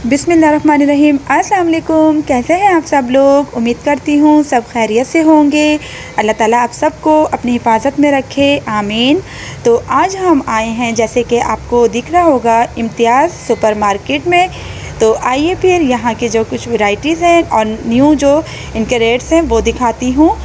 बिस्मिल्लाहिर्रहमानिर्रहीम। अस्सलाम वालेकुम। कैसे हैं आप सब लोग? उम्मीद करती हूँ सब खैरियत से होंगे। अल्लाह ताला आप सबको अपनी हिफाजत में रखे, आमीन। तो आज हम आए हैं, जैसे कि आपको दिख रहा होगा, इम्तियाज़ सुपरमार्केट में। तो आइए फिर यहाँ के जो कुछ वैरायटीज़ हैं और न्यू जो इनके रेट्स हैं वो दिखाती हूँ।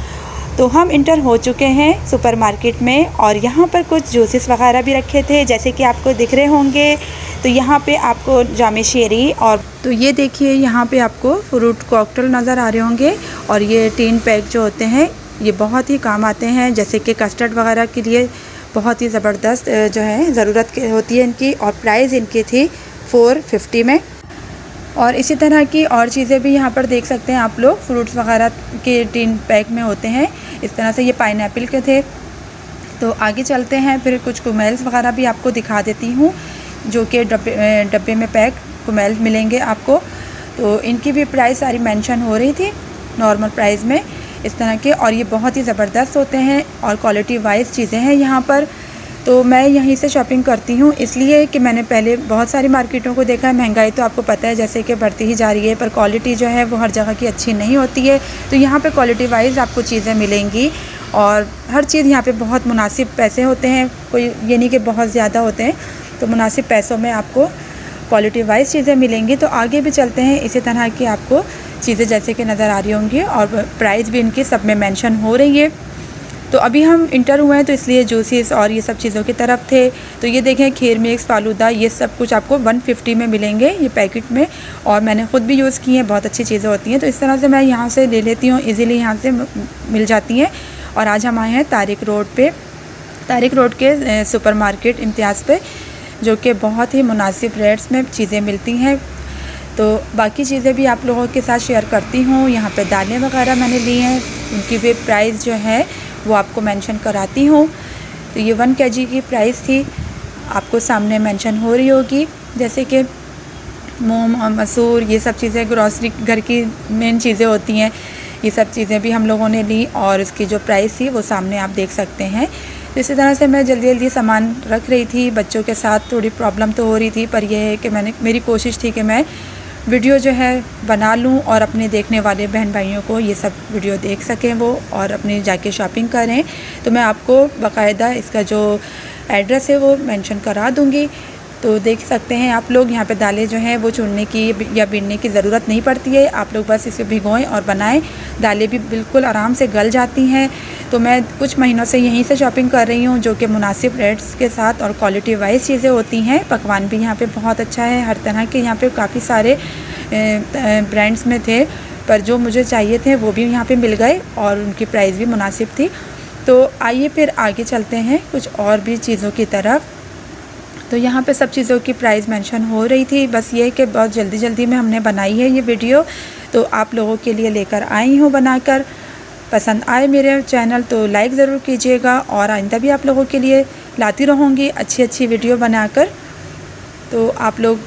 तो हम इंटर हो चुके हैं सुपरमार्केट में और यहाँ पर कुछ जूसेस वगैरह भी रखे थे, जैसे कि आपको दिख रहे होंगे। तो यहाँ पे आपको जामे शेरी और तो ये देखिए यहाँ पे आपको फ्रूट कॉकटेल नज़र आ रहे होंगे। और ये 3 पैक जो होते हैं ये बहुत ही काम आते हैं, जैसे कि कस्टर्ड वगैरह के लिए बहुत ही ज़बरदस्त जो है ज़रूरत होती है इनकी। और प्राइस इनकी थी 450 में। और इसी तरह की और चीज़ें भी यहाँ पर देख सकते हैं आप लोग, फ्रूट्स वगैरह के 3 पैक में होते हैं इस तरह से। ये पाइनएप्पल के थे। तो आगे चलते हैं, फिर कुछ कुमेल्स वगैरह भी आपको दिखा देती हूँ, जो कि डब्बे में पैक कुमेल मिलेंगे आपको। तो इनकी भी प्राइस सारी मेंशन हो रही थी नॉर्मल प्राइस में इस तरह के। और ये बहुत ही ज़बरदस्त होते हैं और क्वालिटी वाइज चीज़ें हैं यहाँ पर। तो मैं यहीं से शॉपिंग करती हूँ, इसलिए कि मैंने पहले बहुत सारी मार्केटों को देखा है। महंगाई तो आपको पता है जैसे कि बढ़ती ही जा रही है, पर क्वालिटी जो है वो हर जगह की अच्छी नहीं होती है। तो यहाँ पे क्वालिटी वाइज आपको चीज़ें मिलेंगी और हर चीज़ यहाँ पे बहुत मुनासिब पैसे होते हैं, कोई ये नहीं कि बहुत ज़्यादा होते हैं। तो मुनासिब पैसों में आपको क्वालिटी वाइज चीज़ें मिलेंगी। तो आगे भी चलते हैं, इसी तरह की आपको चीज़ें जैसे कि नज़र आ रही होंगी और प्राइस भी इनकी सब में मेंशन हो रही है। तो अभी हम इंटर हुए हैं तो इसलिए जूसेस और ये सब चीज़ों की तरफ थे। तो ये देखें खीर मिक्स, फालूदा, ये सब कुछ आपको 150 में मिलेंगे ये पैकेट में। और मैंने ख़ुद भी यूज़ की हैं, बहुत अच्छी चीज़ें होती हैं। तो इस तरह से मैं यहाँ से ले लेती हूँ, इजीली यहाँ से मिल जाती हैं। और आज हम आए हैं तारिक रोड पे, तारिक रोड के सुपरमार्केट इम्तियाज़ पे, जो कि बहुत ही मुनासिब रेट्स में चीज़ें मिलती हैं। तो बाकी चीज़ें भी आप लोगों के साथ शेयर करती हूँ। यहाँ पे दालें वगैरह मैंने ली हैं, उनकी भी प्राइस जो है वो आपको मेंशन कराती हूँ। तो ये 1 kg की प्राइस थी, आपको सामने मेंशन हो रही होगी, जैसे कि मूंग और मसूर, ये सब चीज़ें ग्रॉसरी घर की मेन चीज़ें होती हैं। ये सब चीज़ें भी हम लोगों ने ली और इसकी जो प्राइस थी वो सामने आप देख सकते हैं। तो इसी तरह से मैं जल्दी जल्दी सामान रख रही थी, बच्चों के साथ थोड़ी प्रॉब्लम तो हो रही थी, पर यह है कि मेरी कोशिश थी कि मैं वीडियो जो है बना लूँ और अपने देखने वाले बहन भाइयों को ये सब वीडियो देख सकें वो और अपनी जाके शॉपिंग करें। तो मैं आपको बाकायदा इसका जो एड्रेस है वो मेंशन करा दूँगी। तो देख सकते हैं आप लोग, यहाँ पे दालें जो हैं वो चुनने की या बीनने की ज़रूरत नहीं पड़ती है, आप लोग बस इसे भिगोएं और बनाएं। दालें भी बिल्कुल आराम से गल जाती हैं। तो मैं कुछ महीनों से यहीं से शॉपिंग कर रही हूँ, जो कि मुनासिब रेट्स के साथ और क्वालिटी वाइज चीज़ें होती हैं। पकवान भी यहाँ पे बहुत अच्छा है, हर तरह के यहाँ पे काफ़ी सारे ब्रांड्स में थे, पर जो मुझे चाहिए थे वो भी यहाँ पे मिल गए और उनकी प्राइस भी मुनासिब थी। तो आइए फिर आगे चलते हैं कुछ और भी चीज़ों की तरफ। तो यहाँ पे सब चीज़ों की प्राइस मेंशन हो रही थी, बस ये कि बहुत जल्दी जल्दी में हमने बनाई है ये वीडियो, तो आप लोगों के लिए लेकर आई हूँ बनाकर। पसंद आए मेरे चैनल तो लाइक ज़रूर कीजिएगा और आइंदा भी आप लोगों के लिए लाती रहूँगी अच्छी अच्छी वीडियो बनाकर। तो आप लोग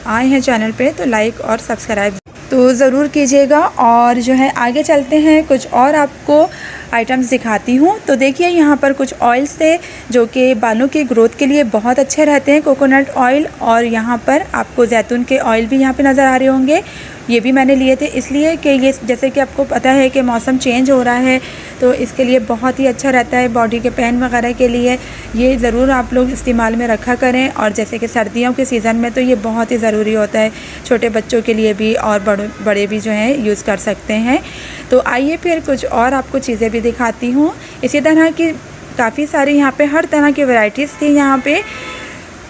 आए हैं चैनल पे तो लाइक और सब्सक्राइब तो ज़रूर कीजिएगा। और जो है आगे चलते हैं, कुछ और आपको आइटम्स दिखाती हूँ। तो देखिए यहाँ पर कुछ ऑयल्स थे जो कि बालों की ग्रोथ के लिए बहुत अच्छे रहते हैं, कोकोनट ऑयल। और यहाँ पर आपको जैतून के ऑयल भी यहाँ पे नज़र आ रहे होंगे, ये भी मैंने लिए थे, इसलिए कि ये जैसे कि आपको पता है कि मौसम चेंज हो रहा है, तो इसके लिए बहुत ही अच्छा रहता है बॉडी के पेन वगैरह के लिए। ये ज़रूर आप लोग इस्तेमाल में रखा करें। और जैसे कि सर्दियों के सीज़न में तो ये बहुत ही ज़रूरी होता है, छोटे बच्चों के लिए भी और बड़े भी जो हैं यूज़ कर सकते हैं। तो आइए फिर कुछ और आपको चीज़ें भी दिखाती हूँ। इसी तरह की काफ़ी सारी यहाँ पे हर तरह की वैरायटीज़ थी यहाँ पे।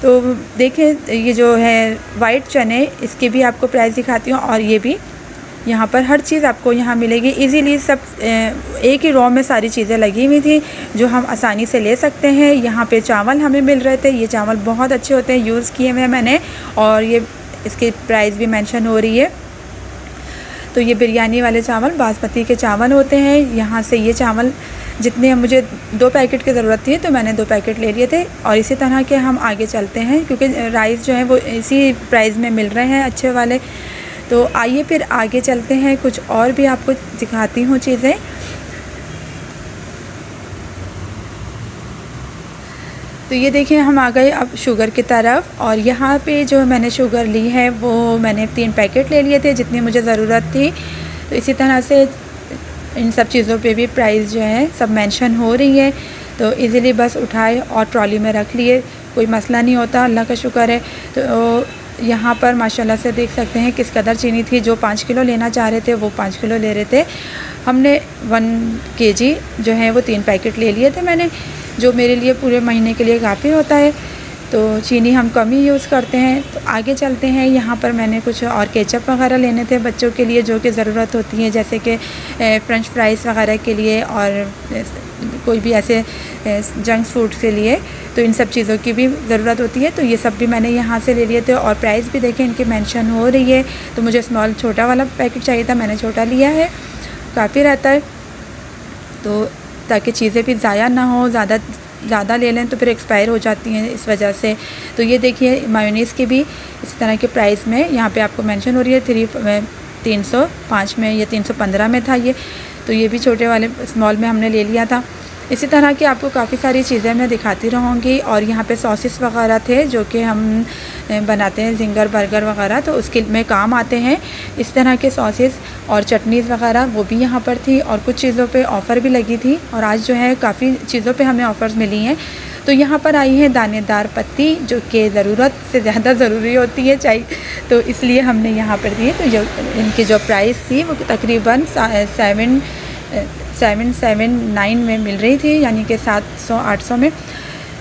तो देखिए ये जो है वाइट चने, इसकी भी आपको प्राइस दिखाती हूँ। और ये भी यहाँ पर हर चीज़ आपको यहाँ मिलेगी इजीली, सब एक ही रो में सारी चीज़ें लगी हुई थी जो हम आसानी से ले सकते हैं। यहाँ पे चावल हमें मिल रहे थे, ये चावल बहुत अच्छे होते हैं, यूज़ किए हुए मैंने, और ये इसकी प्राइस भी मेंशन हो रही है। तो ये बिरयानी वाले चावल बासमती के चावल होते हैं। यहाँ से ये चावल जितने मुझे 2 पैकेट की ज़रूरत थी तो मैंने 2 पैकेट ले लिए थे। और इसी तरह के हम आगे चलते हैं, क्योंकि राइस जो है वो इसी प्राइस में मिल रहे हैं अच्छे वाले। तो आइए फिर आगे चलते हैं, कुछ और भी आपको दिखाती हूँ चीज़ें। तो ये देखिए हम आ गए अब शुगर की तरफ, और यहाँ पे जो मैंने शुगर ली है वो मैंने 3 पैकेट ले लिए थे जितनी मुझे ज़रूरत थी। तो इसी तरह से इन सब चीज़ों पे भी प्राइस जो है सब मेंशन हो रही है, तो इजीली बस उठाए और ट्रॉली में रख लिए, कोई मसला नहीं होता, अल्लाह का शुक्र है। तो यहाँ पर माशाल्लाह से देख सकते हैं किस कदर चीनी थी। जो 5 किलो लेना चाह रहे थे वो 5 किलो ले रहे थे। हमने 1 केजी जो है वो 3 पैकेट ले लिए थे मैंने, जो मेरे लिए पूरे महीने के लिए काफ़ी होता है। तो चीनी हम कम ही यूज़ करते हैं। तो आगे चलते हैं, यहाँ पर मैंने कुछ और केचप वगैरह लेने थे बच्चों के लिए जो कि ज़रूरत होती है, जैसे कि फ्रेंच फ्राइज़ वगैरह के लिए और कोई भी ऐसे जंक फूड के लिए। तो इन सब चीज़ों की भी ज़रूरत होती है, तो ये सब भी मैंने यहाँ से ले लिए थे। और प्राइस भी देखें इनकी मेंशन हो रही है। तो मुझे स्मॉल छोटा वाला पैकेट चाहिए था, मैंने छोटा लिया है, काफ़ी रहता है, तो ताकि चीज़ें भी ज़ाया ना हो, ज़्यादा ले लें तो फिर एक्सपायर हो जाती हैं इस वजह से। तो ये देखिए मायोनीज़ की भी इस तरह के प्राइस में यहाँ पे आपको मेंशन हो रही है। 305 में या 315 में था ये, तो ये भी छोटे वाले स्मॉल में हमने ले लिया था। इसी तरह की आपको काफ़ी सारी चीज़ें मैं दिखाती रहूँगी। और यहाँ पे सॉसेस वगैरह थे जो कि हम बनाते हैं, जिंगर बर्गर वगैरह, तो उसके में काम आते हैं इस तरह के सॉसेस। और चटनीज़ वगैरह वो भी यहाँ पर थी, और कुछ चीज़ों पे ऑफ़र भी लगी थी, और आज जो है काफ़ी चीज़ों पे हमें ऑफ़र्स मिली हैं। तो यहाँ पर आई है दानेदार पत्ती, जो कि ज़रूरत से ज़्यादा ज़रूरी होती है चाहिए, तो इसलिए हमने यहाँ पर दी। तो जो इनकी जो प्राइस थी वो तकरीबन 779 में मिल रही थी, यानी कि 700-800 में।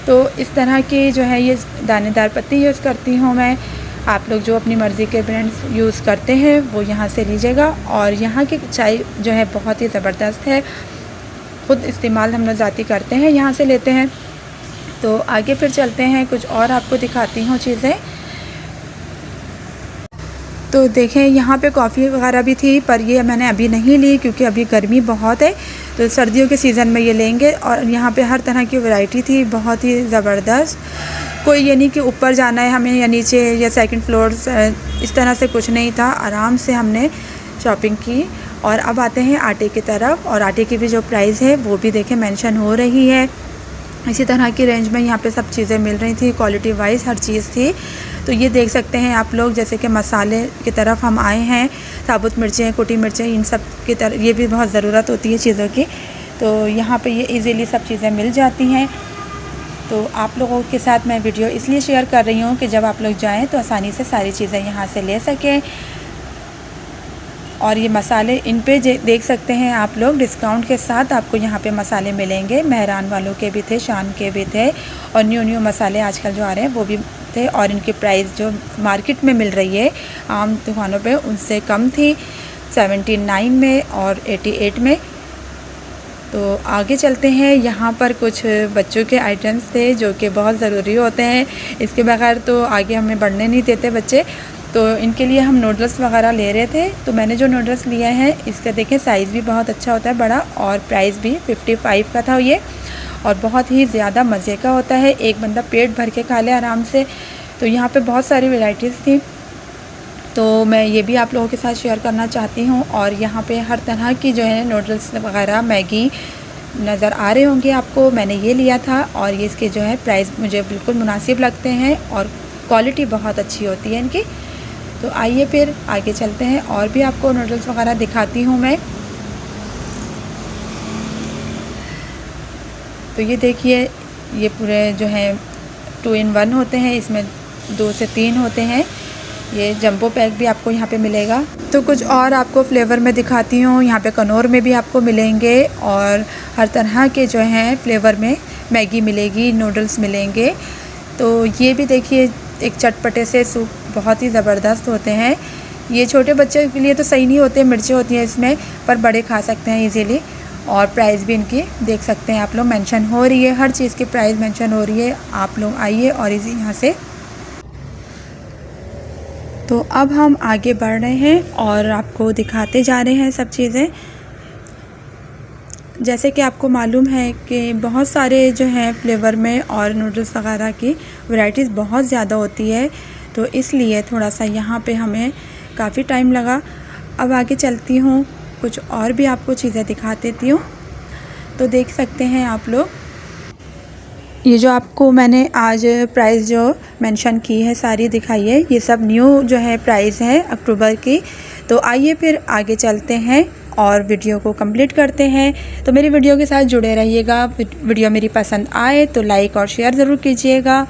तो इस तरह की जो है ये दानेदार पत्ती यूज़ करती हूँ मैं। आप लोग जो अपनी मर्ज़ी के ब्रांड्स यूज़ करते हैं वो यहाँ से लीजिएगा। और यहाँ की चाय जो है बहुत ही ज़बरदस्त है, ख़ुद इस्तेमाल हम लोग ज़ाती करते हैं, यहाँ से लेते हैं। तो आगे फिर चलते हैं, कुछ और आपको दिखाती हूँ चीज़ें। तो देखें यहाँ पे कॉफ़ी वगैरह भी थी, पर ये मैंने अभी नहीं ली क्योंकि अभी गर्मी बहुत है, तो सर्दियों के सीज़न में ये लेंगे। और यहाँ पे हर तरह की वैरायटी थी, बहुत ही ज़बरदस्त। कोई ये नहीं कि ऊपर जाना है हमें या नीचे या सेकंड फ्लोर, इस तरह से कुछ नहीं था, आराम से हमने शॉपिंग की। और अब आते हैं आटे की तरफ, और आटे की भी जो प्राइस है वो भी देखें मेंशन हो रही है। इसी तरह की रेंज में यहाँ पे सब चीज़ें मिल रही थी, क्वालिटी वाइज हर चीज़ थी। तो ये देख सकते हैं आप लोग, जैसे कि मसाले की तरफ हम आए हैं, साबुत मिर्चें, कुटी मिर्चें, इन सब की तरफ ये भी बहुत ज़रूरत होती है चीज़ों की। तो यहाँ पे ये इजीली सब चीज़ें मिल जाती हैं। तो आप लोगों के साथ मैं वीडियो इसलिए शेयर कर रही हूँ कि जब आप लोग जाएँ तो आसानी से सारी चीज़ें यहाँ से ले सकें। और ये मसाले इन पे देख सकते हैं आप लोग, डिस्काउंट के साथ आपको यहाँ पे मसाले मिलेंगे। मेहरान वालों के भी थे, शान के भी थे, और न्यू मसाले आजकल जो आ रहे हैं वो भी थे। और इनकी प्राइस जो मार्केट में मिल रही है आम दुकानों पे उनसे कम थी, 79 में और 88 में। तो आगे चलते हैं, यहाँ पर कुछ बच्चों के आइटम्स थे जो कि बहुत ज़रूरी होते हैं, इसके बगैर तो आगे हमें बढ़ने नहीं देते बच्चे। तो इनके लिए हम नूडल्स वगैरह ले रहे थे। तो मैंने जो नूडल्स लिया है इसका देखें साइज़ भी बहुत अच्छा होता है, बड़ा, और प्राइस भी 55 का था ये, और बहुत ही ज़्यादा मज़े का होता है, एक बंदा पेट भर के खा ले आराम से। तो यहाँ पे बहुत सारी वैराइटीज़ थी, तो मैं ये भी आप लोगों के साथ शेयर करना चाहती हूँ। और यहाँ पे हर तरह की जो है नूडल्स वगैरह, मैगी नज़र आ रहे होंगे आपको, मैंने ये लिया था। और ये इसके जो है प्राइस मुझे बिल्कुल मुनासिब लगते हैं, और क्वालिटी बहुत अच्छी होती है इनकी। तो आइए फिर आगे चलते हैं, और भी आपको नूडल्स वगैरह दिखाती हूँ मैं। तो ये देखिए, ये पूरे जो है 2 in 1 होते हैं, इसमें 2 से 3 होते हैं। ये जंबो पैक भी आपको यहाँ पे मिलेगा। तो कुछ और आपको फ्लेवर में दिखाती हूँ, यहाँ पे कनौर में भी आपको मिलेंगे, और हर तरह के जो हैं फ्लेवर में मैगी मिलेगी, नूडल्स मिलेंगे। तो ये भी देखिए, एक चटपटे से सूप बहुत ही ज़बरदस्त होते हैं। ये छोटे बच्चों के लिए तो सही नहीं होते, मिर्चें होती हैं इसमें, पर बड़े खा सकते हैं इजीली। और प्राइस भी इनकी देख सकते हैं आप लोग, मेंशन हो रही है, हर चीज़ की प्राइस मेंशन हो रही है। आप लोग आइए और इसी यहाँ से। तो अब हम आगे बढ़ रहे हैं और आपको दिखाते जा रहे हैं सब चीज़ें। जैसे कि आपको मालूम है कि बहुत सारे जो हैं फ्लेवर में और नूडल्स वगैरह की वैराइटीज़ बहुत ज़्यादा होती है, तो इसलिए थोड़ा सा यहाँ पे हमें काफ़ी टाइम लगा। अब आगे चलती हूँ, कुछ और भी आपको चीज़ें दिखा देती हूँ। तो देख सकते हैं आप लोग, ये जो आपको मैंने आज प्राइस जो मेंशन की है सारी दिखाई है, ये सब न्यू जो है प्राइस है अक्टूबर की। तो आइए फिर आगे चलते हैं और वीडियो को कंप्लीट करते हैं। तो मेरी वीडियो के साथ जुड़े रहिएगा। वीडियो मेरी पसंद आए तो लाइक और शेयर ज़रूर कीजिएगा।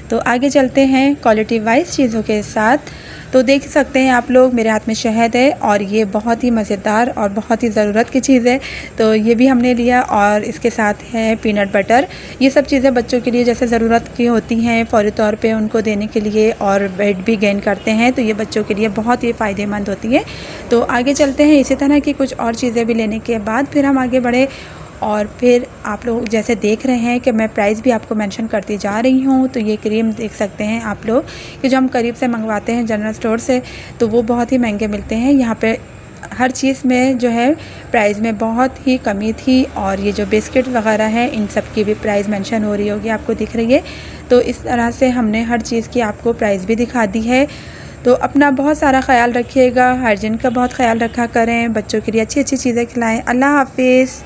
तो आगे चलते हैं क्वालिटी वाइज चीज़ों के साथ। तो देख सकते हैं आप लोग, मेरे हाथ में शहद है और ये बहुत ही मज़ेदार और बहुत ही ज़रूरत की चीज़ है, तो ये भी हमने लिया। और इसके साथ है पीनट बटर। ये सब चीज़ें बच्चों के लिए जैसे ज़रूरत की होती हैं फ़ौरी तौर पे उनको देने के लिए, और वेट भी गेन करते हैं, तो ये बच्चों के लिए बहुत ही फ़ायदेमंद होती है। तो आगे चलते हैं। इसी तरह की कुछ और चीज़ें भी लेने के बाद फिर हम आगे बढ़े। और फिर आप लोग जैसे देख रहे हैं कि मैं प्राइस भी आपको मेंशन करती जा रही हूँ। तो ये क्रीम देख सकते हैं आप लोग कि जो हम करीब से मंगवाते हैं जनरल स्टोर से, तो वो बहुत ही महंगे मिलते हैं। यहाँ पे हर चीज़ में जो है प्राइस में बहुत ही कमी थी। और ये जो बिस्किट वगैरह है इन सब की भी प्राइस मेंशन हो रही होगी, आपको दिख रही है। तो इस तरह से हमने हर चीज़ की आपको प्राइस भी दिखा दी है। तो अपना बहुत सारा ख्याल रखिएगा, हाइजीन का बहुत ख्याल रखा करें, बच्चों के लिए अच्छी अच्छी चीज़ें खिलाएँ। अल्लाह हाफिज़।